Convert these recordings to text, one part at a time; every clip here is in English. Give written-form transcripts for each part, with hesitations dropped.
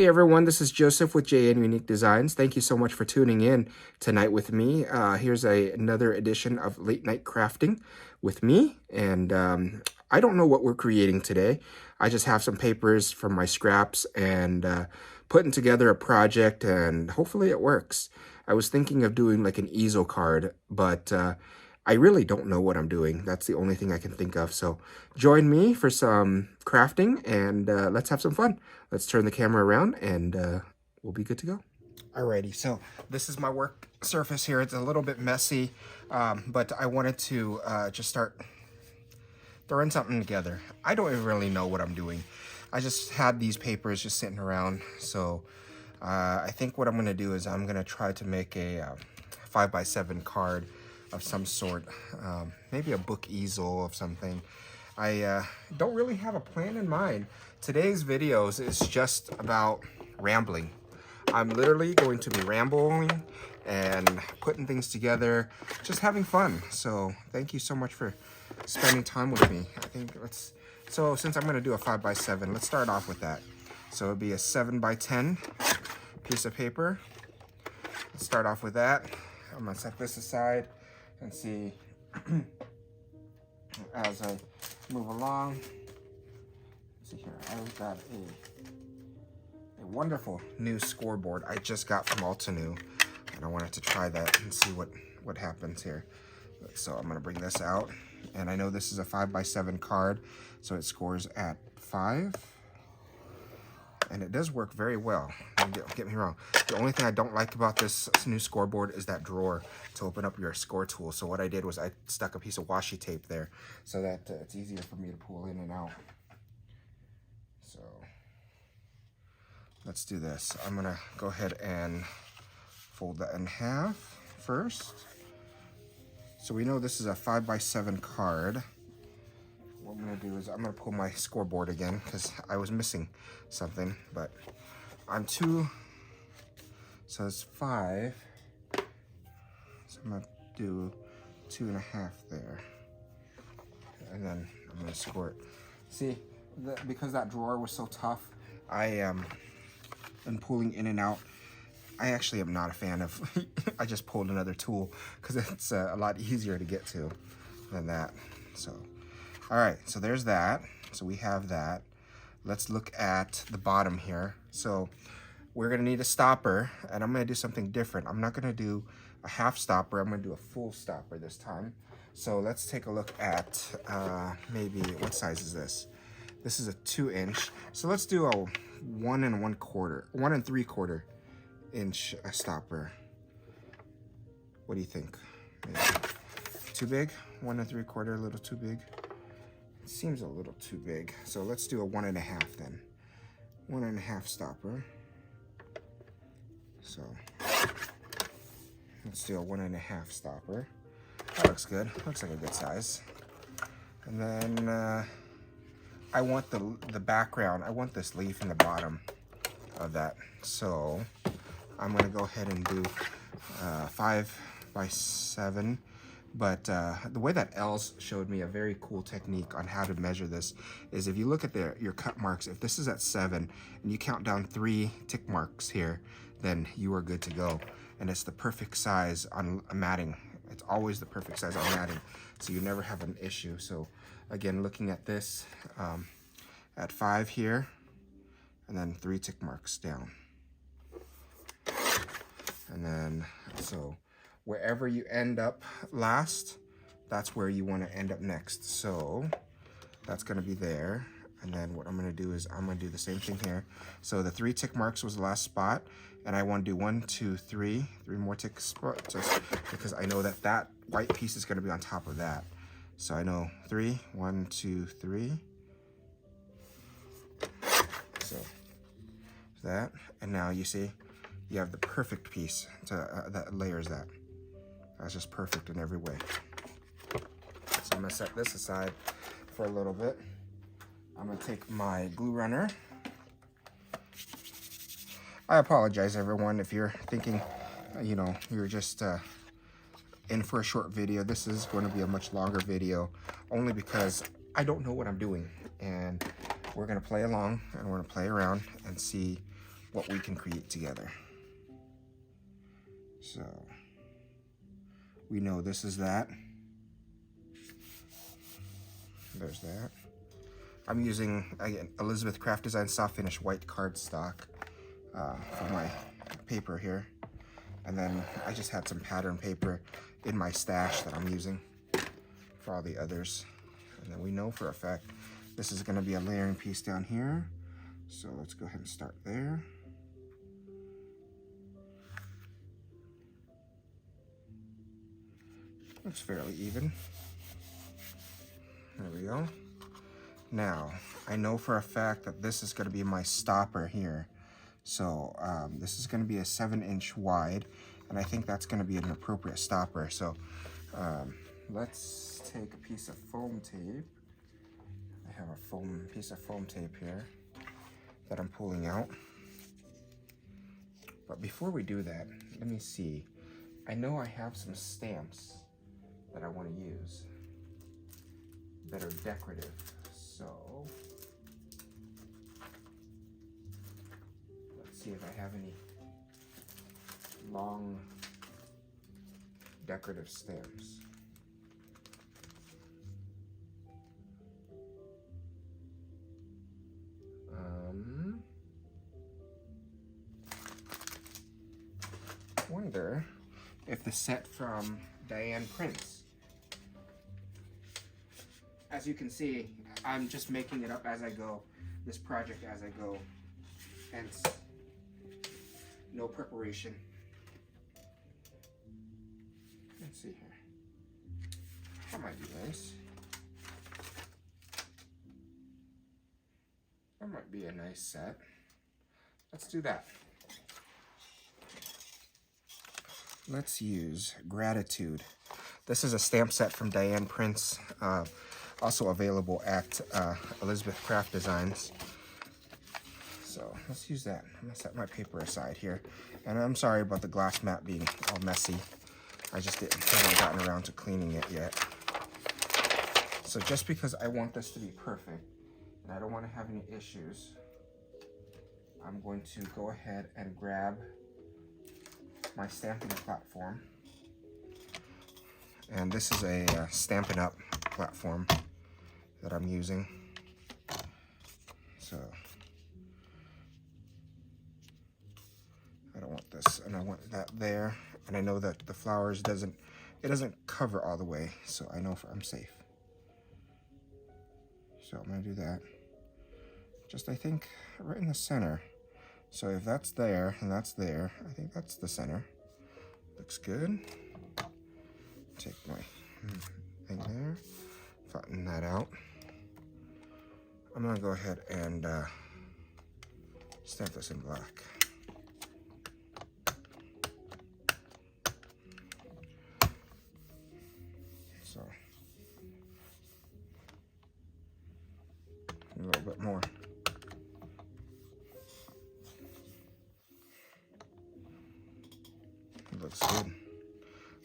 Hey everyone, this is Joseph with JN Unique Designs. Thank you so much for tuning in tonight with me. Here's another edition of Late Night Crafting with me. And I don't know what we're creating today. I just have some papers from my scraps and putting together a project, and hopefully it works. I was thinking of doing like an easel card, but I really don't know what I'm doing. That's the only thing I can think of. So join me for some crafting and let's have some fun. Let's turn the camera around and we'll be good to go. Alrighty, so this is my work surface here. It's a little bit messy, but I wanted to just start throwing something together. I don't even really know what I'm doing. I just had these papers just sitting around. So I think what I'm gonna do is I'm gonna try to make a 5x7 card of some sort, maybe a book easel of something. I don't really have a plan in mind. Today's videos is just about rambling. I'm literally going to be rambling and putting things together, just having fun. So thank you so much for spending time with me. I think so since I'm gonna do a 5x7, let's start off with that. So it'll be a 7x10 piece of paper. Let's start off with that. I'm gonna set this aside and see as I move along. Let's see here, I've got a wonderful new scoreboard I just got from Altenew, and I wanted to try that and see what happens here. So I'm gonna bring this out, and I know this is a 5x7 card, so it scores at 5. And it does work very well. Don't get me wrong. The only thing I don't like about this new scoreboard is that drawer to open up your score tool. So what I did was I stuck a piece of washi tape there so that it's easier for me to pull in and out. So let's do this. I'm gonna go ahead and fold that in half first. So we know this is a 5x7 card. What I'm gonna do is I'm gonna pull my scoreboard again because I was missing something, but I'm 2, so it's 5. So I'm gonna do 2.5 there, and then I'm gonna score it. See, because that drawer was so tough, I am pulling in and out. I actually am not a fan of. I just pulled another tool because it's a lot easier to get to than that. So. All right, so there's that. So we have that. Let's look at the bottom here. So we're gonna need a stopper, and I'm gonna do something different. I'm not gonna do a half stopper, I'm gonna do a full stopper this time. So let's take a look at maybe, what size is this? This is a 2-inch. So let's do a 1 3/4 inch stopper. What do you think? Maybe too big? 1 3/4, a little too big? It seems a little too big. So let's do a 1.5 then. 1.5 stopper. So let's do a 1.5 stopper. That looks good. Looks like a good size. And then I want the background. I want this leaf in the bottom of that. So I'm gonna go ahead and do 5x7. But the way that Els showed me a very cool technique on how to measure this is if you look at your cut marks, if this is at 7 and you count down 3 tick marks here, then you are good to go. And it's the perfect size on matting. It's always the perfect size on matting, so you never have an issue. So again, looking at this at 5 here, and then 3 tick marks down. And then, so wherever you end up last, that's where you want to end up next. So that's going to be there. And then what I'm going to do is I'm going to do the same thing here. So the 3 tick marks was the last spot, and I want to do 1, 2, 3 more tick spots, just because I know that that white piece is going to be on top of that. So I know 3, 1, 2, 3. So that, and now you see you have the perfect piece to that layers that. That's just perfect in every way. So I'm gonna set this aside for a little bit. I'm gonna take my glue runner. I apologize, everyone, if you're thinking, you know, you're just in for a short video. This is going to be a much longer video, only because I don't know what I'm doing, and we're gonna play along and we're gonna play around and see what we can create together. So we know this is that. There's that. I'm using, again, Elizabeth Craft Design Soft Finish White Cardstock for my paper here. And then I just had some pattern paper in my stash that I'm using for all the others. And then we know for a fact this is going to be a layering piece down here. So let's go ahead and start there. Looks fairly even. There we go. Now, I know for a fact that this is going to be my stopper here. So this is going to be a 7-inch wide, and I think that's going to be an appropriate stopper. So let's take a piece of foam tape. I have a piece of foam tape here that I'm pulling out. But before we do that, let me see. I know I have some stamps that I want to use that are decorative. So let's see if I have any long decorative stamps. Wonder if the set from Diane Prince. As you can see, I'm just making it up as I go, this project as I go, hence no preparation. Let's see here. That might be nice. That might be a nice set. Let's do that. Let's use Gratitude. This is a stamp set from Diane Prince, also available at Elizabeth Craft Designs. So let's use that. I'm gonna set my paper aside here. And I'm sorry about the glass mat being all messy. I just haven't gotten around to cleaning it yet. So just because I want this to be perfect, and I don't want to have any issues, I'm going to go ahead and grab my Stampin' platform. And this is a Stampin' Up platform that I'm using. So I don't want this, and I want that there. And I know that the flowers doesn't cover all the way, so I know I'm safe. So I'm gonna do that. Just, I think, right in the center. So if that's there and that's there, I think that's the center. Looks good. Take my thing there, flatten that out. I'm gonna go ahead and stamp this in black. So a little bit more. Looks good.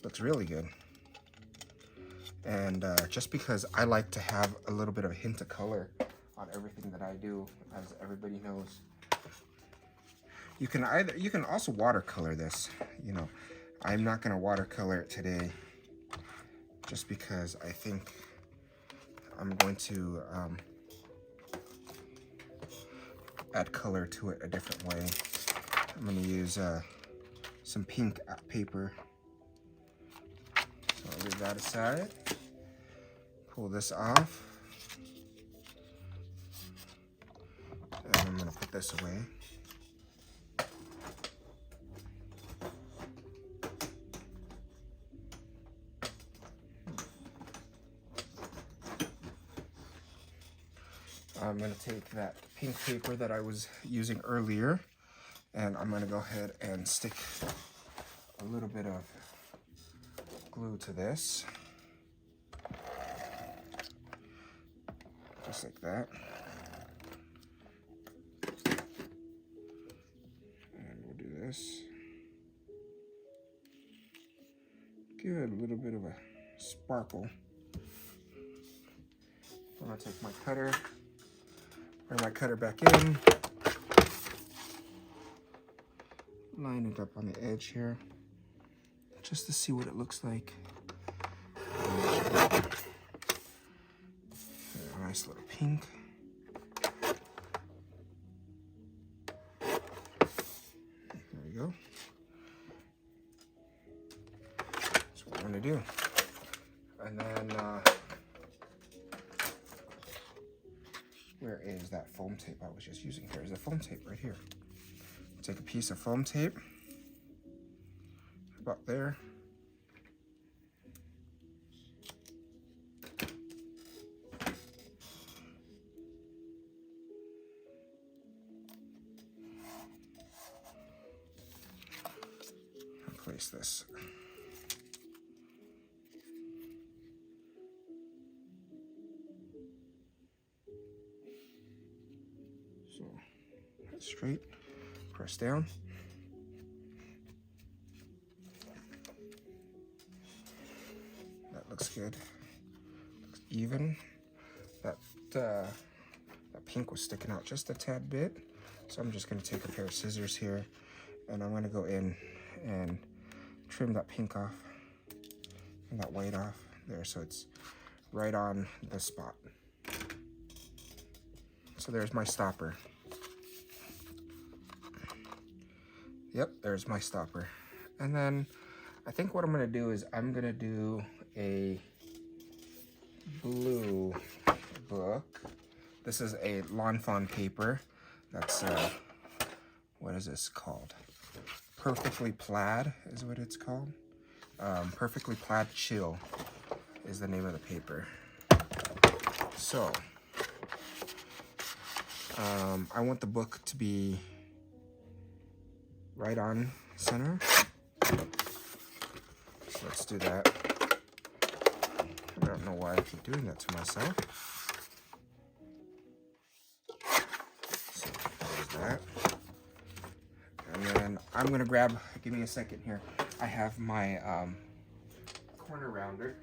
Looks really good. And just because I like to have a little bit of a hint of color on everything that I do, as everybody knows, you can also watercolor this. You know, I'm not gonna watercolor it today, just because I think I'm going to add color to it a different way. I'm gonna use some pink paper. So I'll leave that aside. Pull this off. And I'm gonna put this away. I'm gonna take that pink paper that I was using earlier, and I'm gonna go ahead and stick a little bit of glue to this, just like that. And we'll do this. Give it a little bit of a sparkle. I'm gonna take my cutter, bring my cutter back in, line it up on the edge here, just to see what it looks like. A nice little pink. There we go. That's what we're going to do. And then, where is that foam tape I was just using? There's the foam tape right here. Take a piece of foam tape, about there. Place this. So, straight, press down. That looks good. Looks even. That pink was sticking out just a tad bit. So I'm just going to take a pair of scissors here, and I'm going to go in and trim that pink off and that white off there, so it's right on the spot. So there's my stopper. Yep, there's my stopper. And then I think what I'm gonna do is I'm gonna do a blue book. This is a Lawn Fawn paper. That's what is this called? Perfectly Plaid is what it's called. Perfectly Plaid Chill is the name of the paper. So, I want the book to be right on center. So let's do that. I don't know why I keep doing that to myself. So there's that. And then I'm gonna grab, give me a second here. I have my corner rounder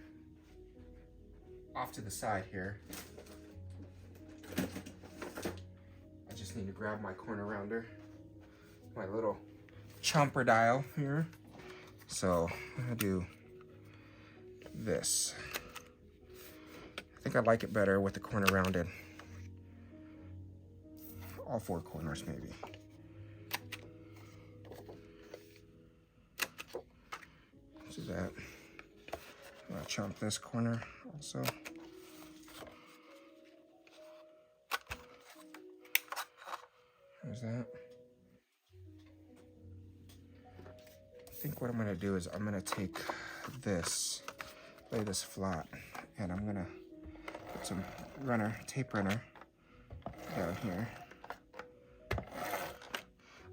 off to the side here. I just need to grab my corner rounder, my little chomper dial here. So I'm gonna do this. I think I like it better with the corner rounded. All four corners maybe. Do that. I'm gonna chomp this corner also. There's that. I think what I'm gonna do is I'm gonna take this, lay this flat, and I'm gonna put some tape runner down here.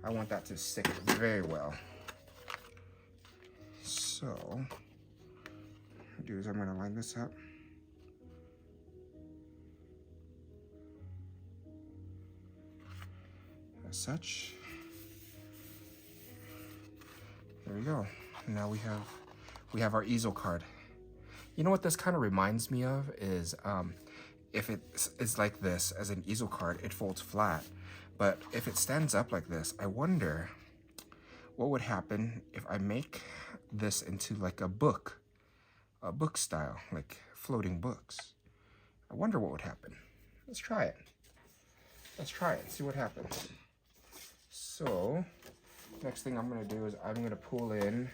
I want that to stick very well. So, what I'll do is I'm gonna line this up. As such. There we go. Now we have our easel card. You know what this kind of reminds me of is if it's like this as an easel card, it folds flat. But if it stands up like this, I wonder what would happen if I make this into like a book style, like floating books. I wonder what would happen. Let's try it. Let's try it, see what happens. So, next thing I'm gonna do is I'm gonna pull in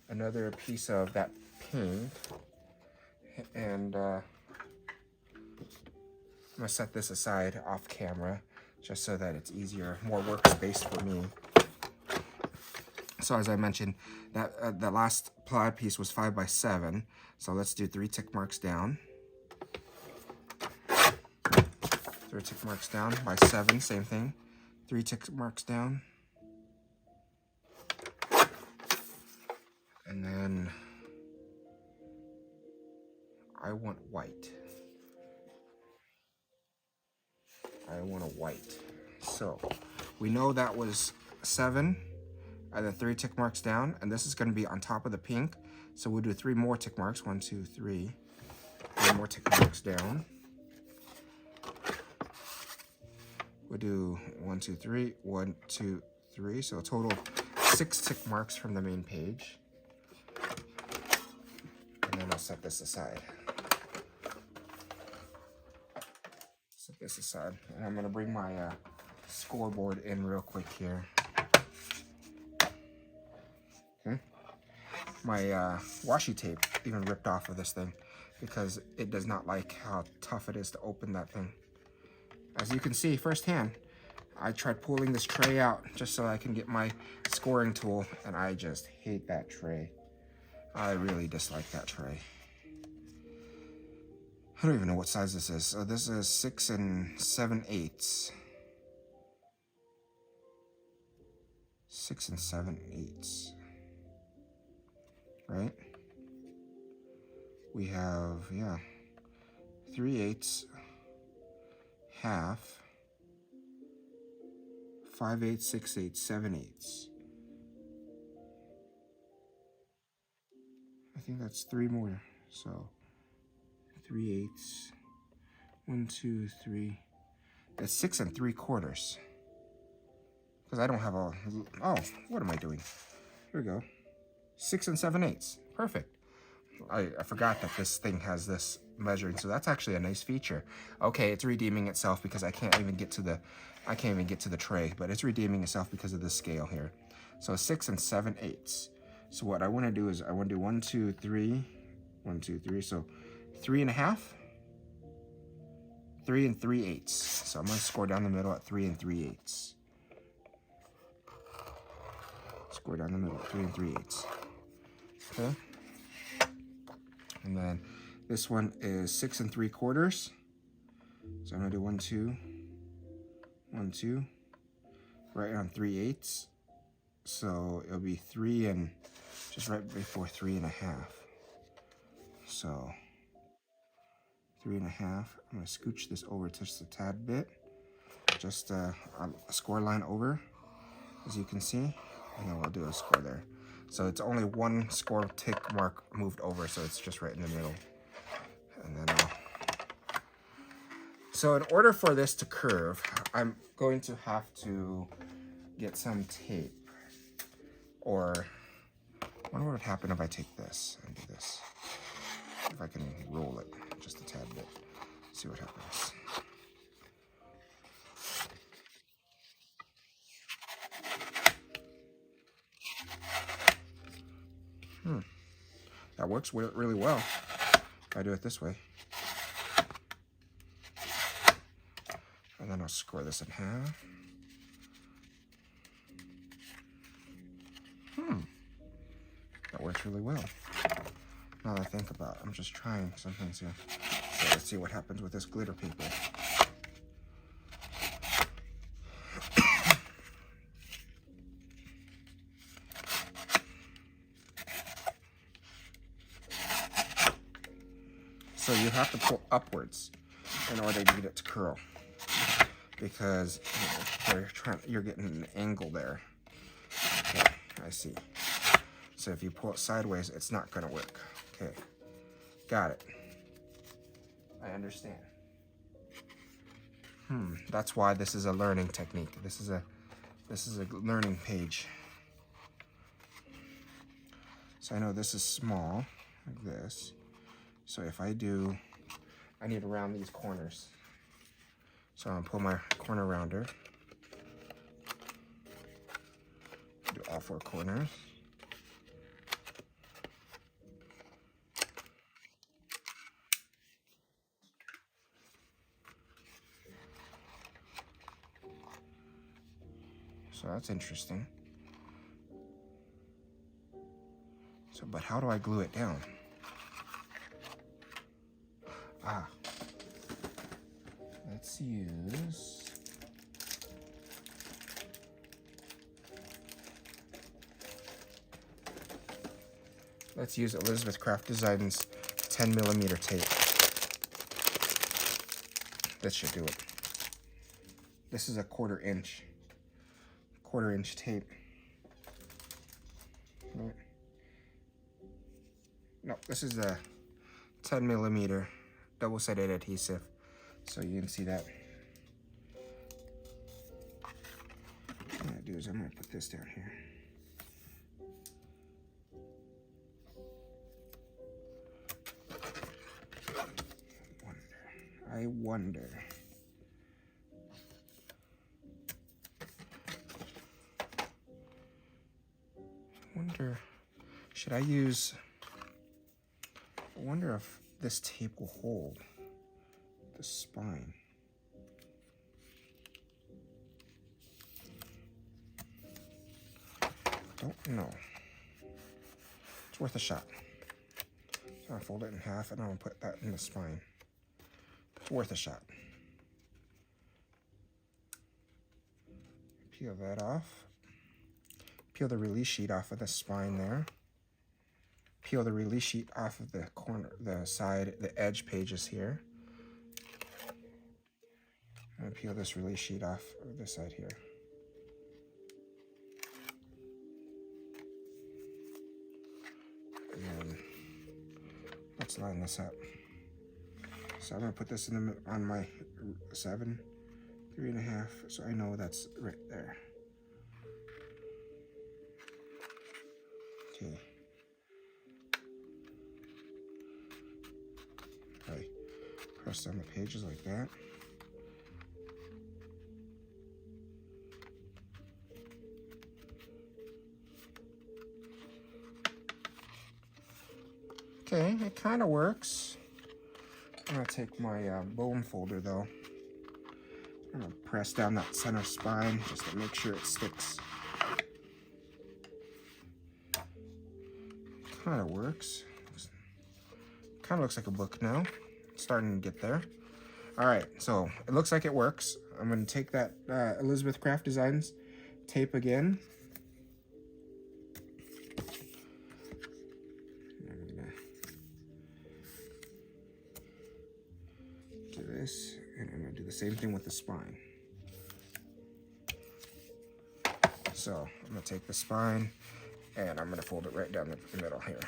another piece of that pink, and I'm gonna set this aside off camera just so that it's easier, more workspace for me. So as I mentioned, that the last plaid piece was 5 by 7. So let's do 3 tick marks down. 3 tick marks down by 7, same thing. 3 tick marks down. And then I want white. I want a white. So we know that was 7 and then 3 tick marks down, and this is going to be on top of the pink. So we'll do 3 more tick marks. 1, 2, 3. 3 more tick marks down. We'll do 1, 2, 3. 1, 2, 3. So a total of 6 tick marks from the main page. And then I'll set this aside. Set this aside. And I'm going to bring my scoreboard in real quick here. Okay. My washi tape even ripped off of this thing because it does not like how tough it is to open that thing. As you can see firsthand, I tried pulling this tray out just so I can get my scoring tool, and I just hate that tray. I really dislike that tray. I don't even know what size this is. So this is 6 7/8. 6 7/8. Right? We have, yeah, 3/8, half, 5/8, 6/8, 7/8. I think that's 3 more. So 3/8, 1, 2, 3. That's 6 3/4. Because I don't have a, oh, what am I doing? Here we go. 6 7/8. Perfect. I forgot that this thing has this measuring, so that's actually a nice feature. Okay, it's redeeming itself because I can't even get to the tray, but it's redeeming itself because of the scale here. So 6 7/8. So what I want to do is I want to do 1, 2, 3, 1, 2, 3. So 3 1/2, 3 3/8. So I'm going to score down the middle at 3 3/8. Score down the middle at 3 3/8. Okay. And then this one is 6 3/4. So I'm gonna do 1, 2, 1, 2, right on 3/8. So it'll be 3 and just right before 3 1/2. So 3 1/2. I'm gonna scooch this over just a tad bit, just a score line over, as you can see, and then we'll do a score there. So it's only 1 score tick mark moved over, so it's just right in the middle. And then so in order for this to curve, I'm going to have to get some tape. Or I wonder what would happen if I take this and do this. If I can roll it just a tad bit. See what happens. That works really well if I do it this way. And then I'll score this in half. That works really well. Now that I think about it, I'm just trying some things here. So let's see what happens with this glitter paper. So you have to pull upwards in order to get it to curl, because you're getting an angle there. Okay, I see. So if you pull it sideways, it's not going to work. Okay, got it. I understand. That's why this is a learning technique. This is a learning page. So I know this is small, like this. So if I do, I need to round these corners. So I'm gonna pull my corner rounder. Do all 4 corners. So that's interesting. So, but how do I glue it down? Let's use Elizabeth Craft Designs 10mm tape. This should do it. This is a 1/4 inch tape. Right. No, this is a 10mm double-sided adhesive. So you can see that. I'm gonna do is I'm gonna put this down here. I wonder. Should I use, I wonder if this tape will hold the spine. Don't know. It's worth a shot. So I'll fold it in half and I'll put that in the spine. It's worth a shot. Peel that off. Peel the release sheet off of the spine there. Peel the release sheet off of the corner, the side, the edge pages here. And peel this release sheet off of this side here. And then let's line this up. So I'm gonna put this in the, on my 7, 3.5, so I know that's right there. Okay. Okay. Press down the pages like that. Okay, it kind of works. I'm gonna take my bone folder though. I'm gonna press down that center spine just to make sure it sticks. Kind of works. Kind of looks like a book now. It's starting to get there. All right, so it looks like it works. I'm gonna take that Elizabeth Craft Designs tape again. I'm gonna do this, and I'm gonna do the same thing with the spine. So I'm gonna take the spine and I'm gonna fold it right down the middle here.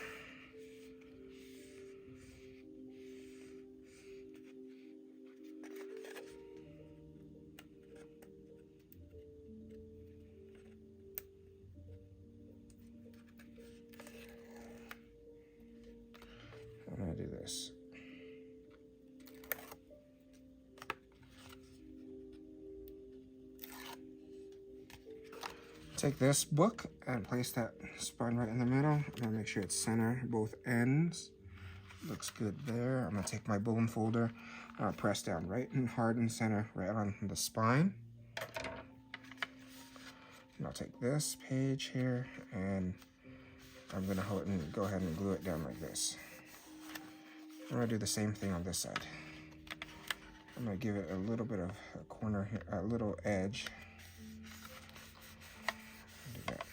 I'm gonna do this. Take this book and place that spine right in the middle. I'm gonna make sure it's center, both ends. Looks good there. I'm gonna take my bone folder, press down right and hard and center, right on the spine. And I'll take this page here and I'm gonna hold it and go ahead and glue it down like this. I'm gonna do the same thing on this side. I'm gonna give it a little bit of a corner here, a little edge. Do that.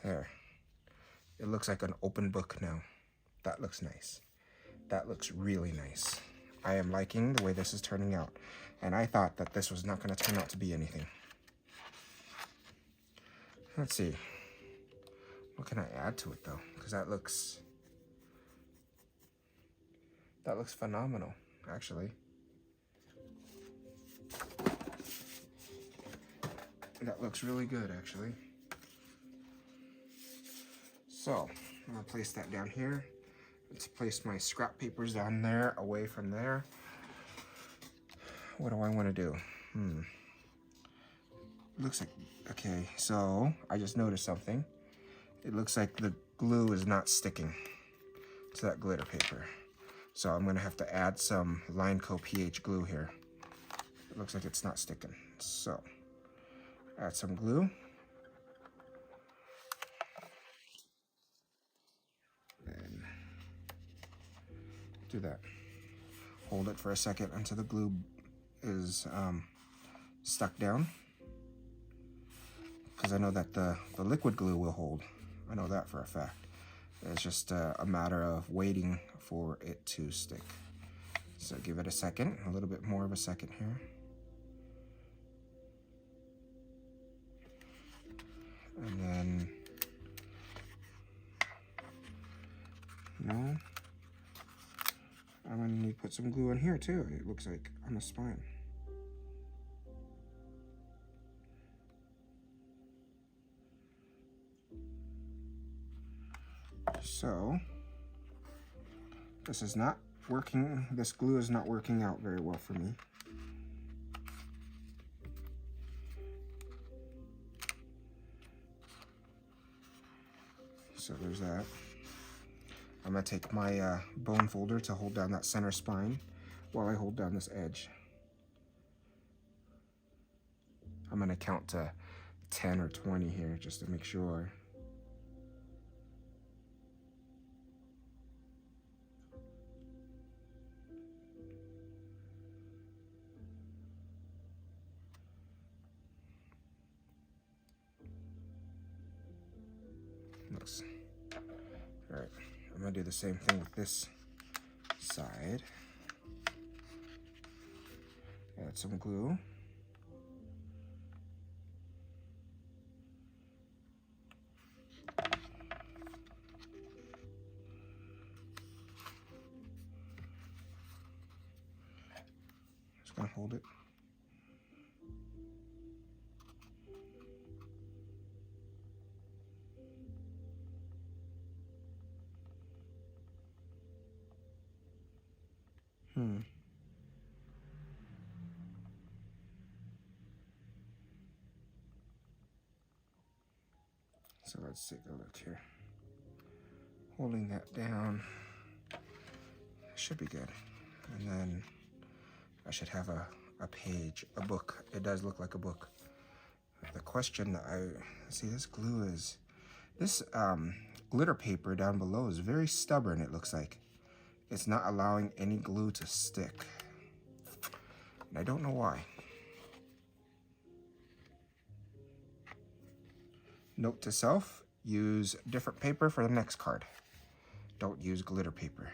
There. It looks like an open book now. That looks nice. That looks really nice. I am liking the way this is turning out. And I thought that this was not gonna turn out to be anything. Let's see. What can I add to it though? Because that looks phenomenal, actually. That looks really good, actually. So I'm gonna place that down here. Let's place my scrap papers down there, away from there. What do I want to do? Looks like, okay, so I just noticed something. It looks like the glue is not sticking to that glitter paper. So I'm gonna have to add some Lineco pH glue here. It looks like it's not sticking. So add some glue. And do that. Hold it for a second until the glue is stuck down. Because I know that the liquid glue will hold. I know that for a fact. It's just a matter of waiting for it to stick. So give it a second, a little bit more of a second here. And then, no. I'm gonna need to put some glue in here too, it looks like, on the spine. So this is not working. This glue is not working out very well for me. So there's that. I'm gonna take my bone folder to hold down that center spine while I hold down this edge. I'm gonna count to 10 or 20 here just to make sure. Looks all right. I'm gonna do the same thing with this side. Add some glue. Just gonna hold it. So let's take a look here. Holding that down should be good. And then I should have a page, a book. It does look like a book. The question that I see, this glue is, this glitter paper down below is very stubborn, it looks like. It's not allowing any glue to stick. And I don't know why. Note to self, use different paper for the next card. Don't use glitter paper.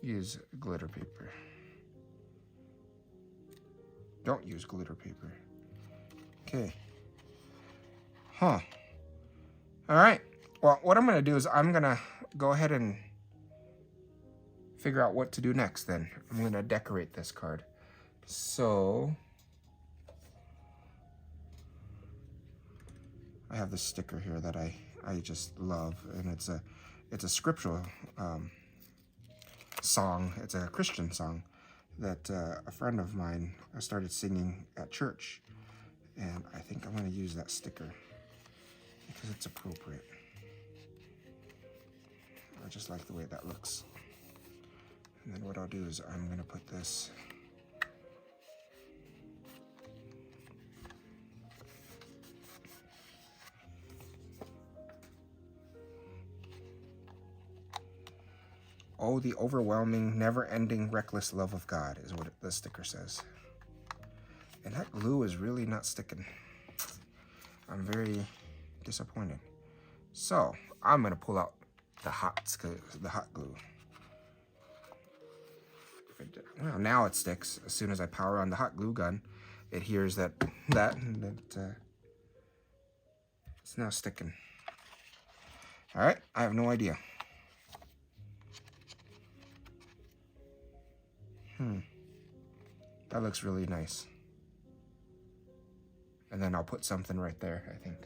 Use glitter paper. Don't use glitter paper. Okay. Huh. All right. Well, what I'm going to do is I'm going to go ahead and figure out what to do next then. I'm going to decorate this card. So I have this sticker here that I just love, and it's a scriptural song. It's a Christian song that a friend of mine started singing at church, and I think I'm going to use that sticker because it's appropriate. I just like the way that looks. And then what I'll do is I'm going to put this "Oh, the overwhelming, never-ending, reckless love of God" is what the sticker says. And that glue is really not sticking. I'm very disappointed. So I'm gonna pull out the hot glue. Well, now it sticks. As soon as I power on the hot glue gun, it hears that it's now sticking. All right, I have no idea. That looks really nice. And then I'll put something right there, I think.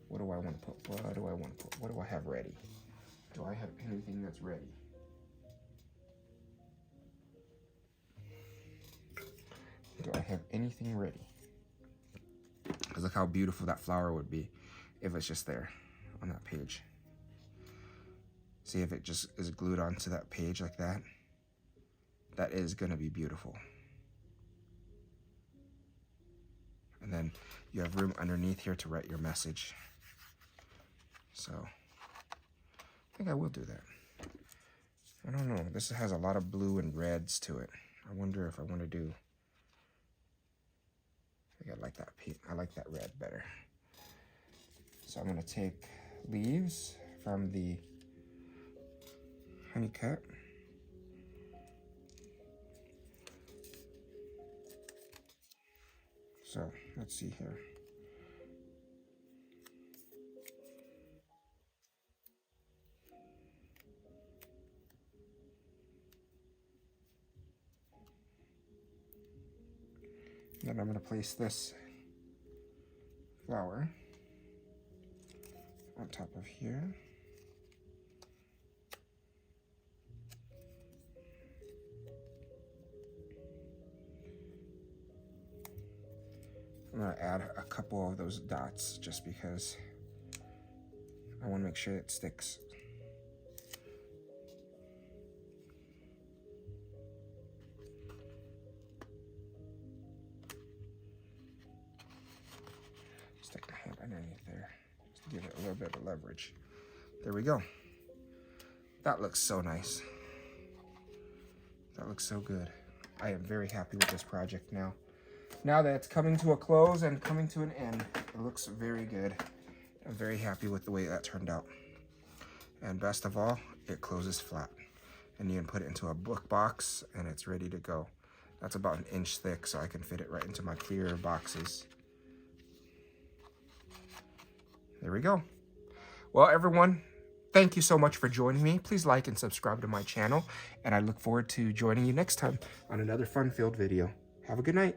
What do I want to put? What do I want to put? What do I have ready? Do I have anything that's ready? Do I have anything ready? Because look how beautiful that flower would be if it's just there on that page. See, if it just is glued onto that page like that, that is going to be beautiful. And then you have room underneath here to write your message. So I think I will do that. I don't know. This has a lot of blue and reds to it. I wonder if I want to do. I think I like that pink. I like that red better. So I'm going to take leaves from the honey cut. So let's see here. Then I'm going to place this flower on top of here. I'm going to add a couple of those dots just because I want to make sure it sticks. Stick my hand underneath there just to give it a little bit of leverage. There we go. That looks so nice. That looks so good. I am very happy with this project now. Now that it's coming to a close and coming to an end, it looks very good. I'm very happy with the way that turned out. And best of all, it closes flat. And you can put it into a book box and it's ready to go. That's about 1 inch thick, so I can fit it right into my clear boxes. There we go. Well, everyone, thank you so much for joining me. Please like and subscribe to my channel, and I look forward to joining you next time on another fun-filled video. Have a good night.